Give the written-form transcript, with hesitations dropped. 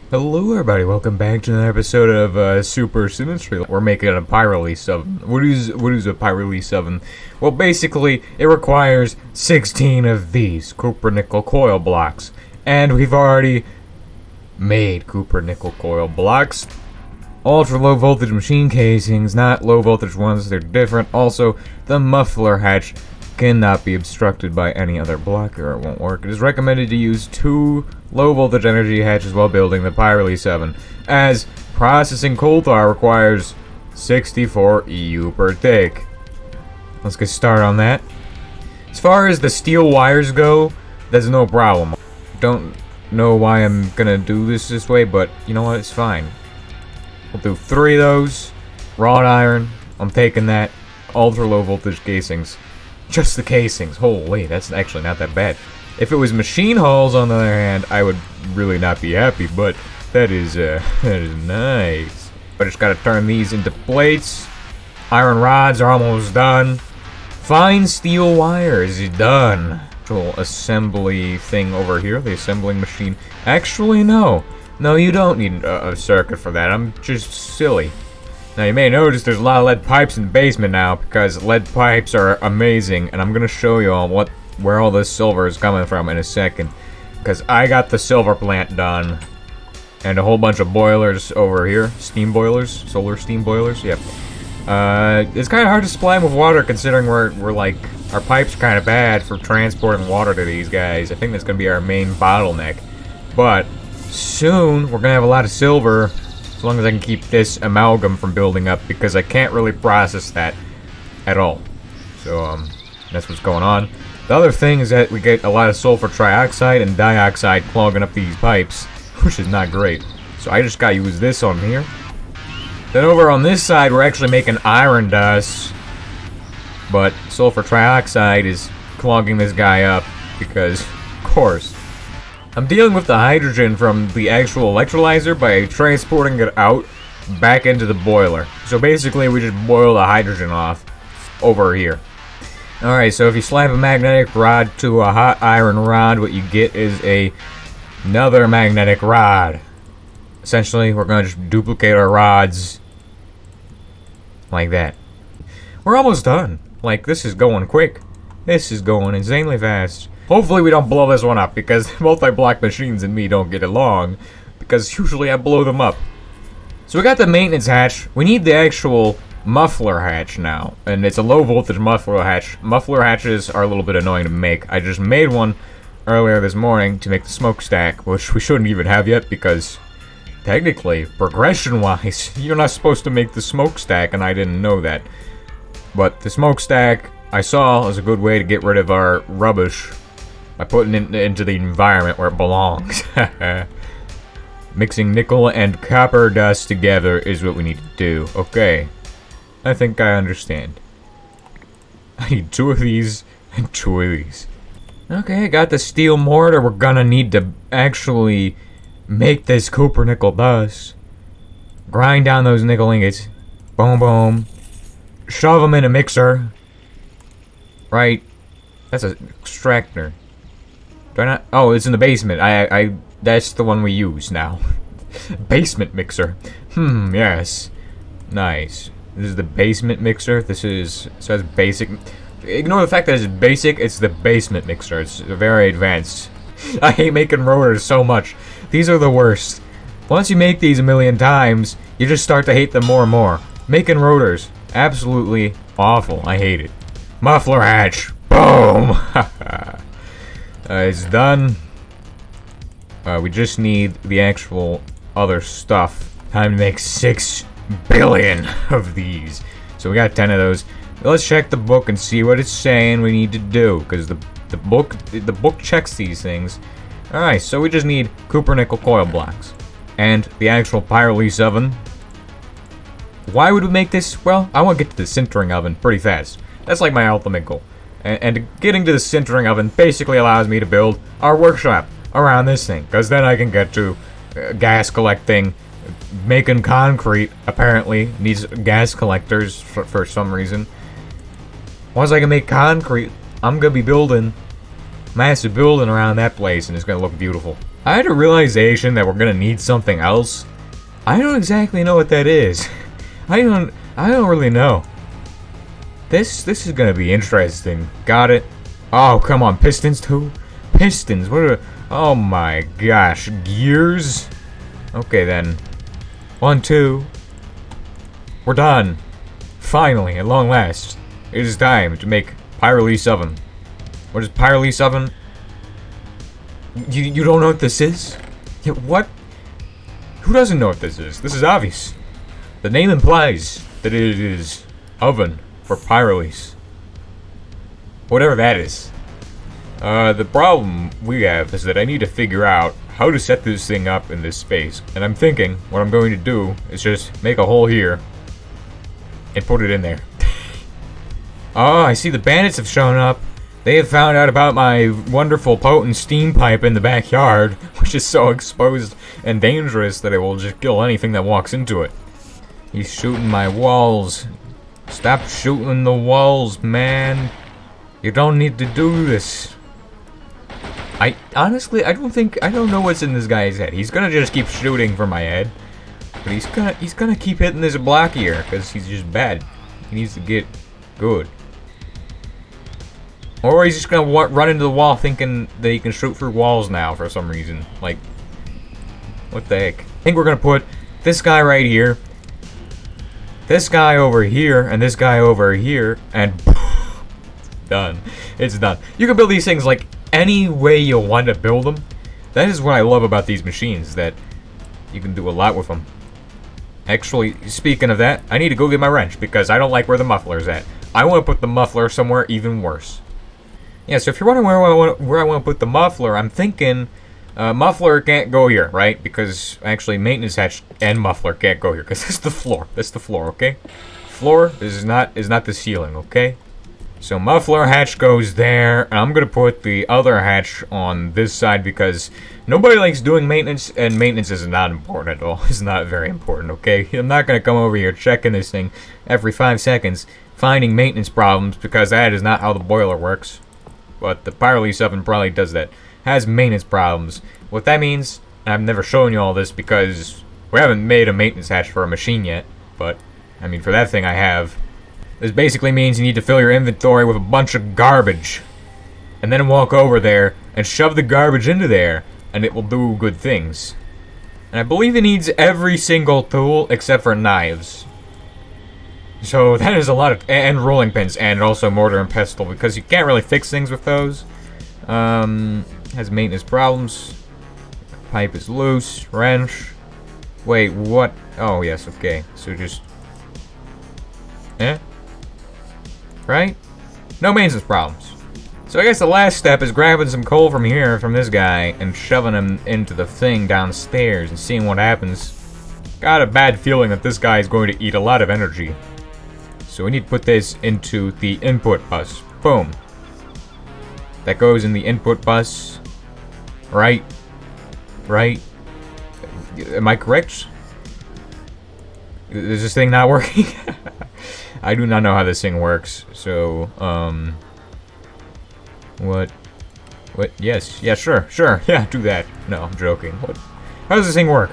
Hello everybody, welcome back to another episode of Super Symmetry. We're making a pyrrelease oven. What is a pyrrelease oven? Well, basically, it requires 16 of these copper nickel coil blocks. And we've already made copper nickel coil blocks. Ultra low voltage machine casings, not low voltage ones, they're different. Also, the muffler hatch cannot be obstructed by any other block or it won't work. It is recommended to use 2 low voltage energy hatches while building the pyrrelease oven, as processing coal tar requires 64 EU per tick. Let's get started on that. As far as the steel wires go, that's no problem. Don't know why I'm gonna do this way, but you know what, it's fine. We'll do 3 of those. Wrought iron, I'm taking that. Ultra low voltage casings. Just the casings. Holy, that's actually not that bad. If it was machine hulls, on the other hand, I would really not be happy, but that is nice. I just gotta turn these into plates. Iron rods are almost done. Fine steel wires is done. Little assembly thing over here, the assembling machine. Actually, no. No, you don't need a circuit for that. I'm just silly. Now you may notice there's a lot of lead pipes in the basement now because lead pipes are amazing, and I'm gonna show you all where all this silver is coming from in a second. Because I got the silver plant done, and a whole bunch of boilers over here, steam boilers, solar steam boilers. Yep. It's kind of hard to supply them with water considering we're like our pipes kind of bad for transporting water to these guys. I think that's gonna be our main bottleneck, but soon we're gonna have a lot of silver. As long as I can keep this amalgam from building up, because I can't really process that at all. So, that's what's going on. The other thing is that we get a lot of sulfur trioxide and dioxide clogging up these pipes, which is not great. So I just gotta use this on here. Then over on this side, we're actually making iron dust, but sulfur trioxide is clogging this guy up because, of course, I'm dealing with the hydrogen from the actual electrolyzer by transporting it out back into the boiler. So basically we just boil the hydrogen off over here. Alright, so if you slap a magnetic rod to a hot iron rod, what you get is another magnetic rod. Essentially, we're going to just duplicate our rods like that. We're almost done. Like, this is going quick. This is going insanely fast. Hopefully we don't blow this one up, because multi-block machines and me don't get along, because usually I blow them up. So we got the maintenance hatch. We need the actual muffler hatch now, and it's a low voltage muffler hatch. Muffler hatches are a little bit annoying to make. I just made one earlier this morning to make the smokestack, which we shouldn't even have yet, because technically, progression-wise, you're not supposed to make the smokestack, and I didn't know that. But the smokestack I saw as a good way to get rid of our rubbish by putting it into the environment where it belongs. Mixing nickel and copper dust together is what we need to do. Okay. I think I understand. I need 2 of these and 2 of these. Okay, I got the steel mortar. We're gonna need to actually make this copper nickel dust. Grind down those nickel ingots. Boom, boom. Shove them in a mixer. Right. That's an extractor. Do I not? Oh, it's in the basement. That's the one we use now. Basement mixer. Yes. Nice. This is the basement mixer. This is, it says basic. Ignore the fact that it's basic, it's the basement mixer. It's very advanced. I hate making rotors so much. These are the worst. Once you make these a million times, you just start to hate them more and more. Making rotors. Absolutely awful. I hate it. Muffler hatch. Boom! It's done. We just need the actual other stuff. Time to make 6 billion of these. So we got 10 of those. Let's check the book and see what it's saying we need to do, because the book checks these things. Alright, so we just need copper nickel coil blocks and the actual pyrrelease oven. Why would we make this? Well, I want to get to the sintering oven pretty fast. That's like my ultimate goal. And getting to the sintering oven basically allows me to build our workshop around this thing, because then I can get to gas collecting. Making concrete apparently needs gas collectors for some reason. Once I can make concrete, I'm gonna be building massive building around that place, and it's gonna look beautiful. I had a realization that we're gonna need something else. I don't exactly know what that is. I don't really know. This is gonna be interesting. Got it. Oh, come on, pistons too? Pistons, what are... Oh my gosh, gears? Okay then. 1, 2. We're done. Finally, at long last. It is time to make pyrrelease oven. What is pyrrelease oven? You don't know what this is? Yeah, what? Who doesn't know what this is? This is obvious. The name implies that it is oven for pyrrelease. Whatever that is. The problem we have is that I need to figure out how to set this thing up in this space. And I'm thinking what I'm going to do is just make a hole here and put it in there. Oh, I see the bandits have shown up. They have found out about my wonderful potent steam pipe in the backyard, which is so exposed and dangerous that it will just kill anything that walks into it. He's shooting my walls. Stop shooting the walls, man. You don't need to do this. Honestly, I don't know what's in this guy's head. He's gonna just keep shooting for my head, but he's gonna keep hitting this block here because he's just bad. He needs to get good. Or he's just gonna run into the wall thinking that he can shoot through walls now for some reason. Like, what the heck? I think we're gonna put this guy right here, this guy over here, and this guy over here, and done. It's done. You can build these things like any way you want to build them. That is what I love about these machines, that you can do a lot with them. Actually, speaking of that, I need to go get my wrench because I don't like where the muffler's at. I want to put the muffler somewhere even worse. Yeah, so if you're wondering where I want to put the muffler, I'm thinking muffler can't go here, right? Because actually maintenance hatch and muffler can't go here because that's the floor. That's the floor, okay? Floor is not the ceiling, okay? So muffler hatch goes there, and I'm gonna put the other hatch on this side because nobody likes doing maintenance, and maintenance is not important at all. It's not very important, okay? I'm not gonna come over here checking this thing every 5 seconds, finding maintenance problems, because that is not how the boiler works. But the pyrrelease oven probably does that. Has maintenance problems. What that means, and I've never shown you all this because we haven't made a maintenance hatch for a machine yet, but, I mean, for that thing I have. This basically means you need to fill your inventory with a bunch of garbage. And then walk over there and shove the garbage into there, and it will do good things. And I believe it needs every single tool except for knives. So that is a lot of... and rolling pins, and also mortar and pestle, because you can't really fix things with those. Has maintenance problems. Pipe is loose. Wrench. Wait, what? Oh, yes, okay. So just... right? No maintenance problems. So I guess the last step is grabbing some coal from here, from this guy, and shoving him into the thing downstairs and seeing what happens. Got a bad feeling that this guy is going to eat a lot of energy. So we need to put this into the input bus. Boom. That goes in the input bus. Right? Right? Am I correct? Is this thing not working? I do not know how this thing works, so, what, yes, yeah, sure, yeah, do that. No, I'm joking. How does this thing work?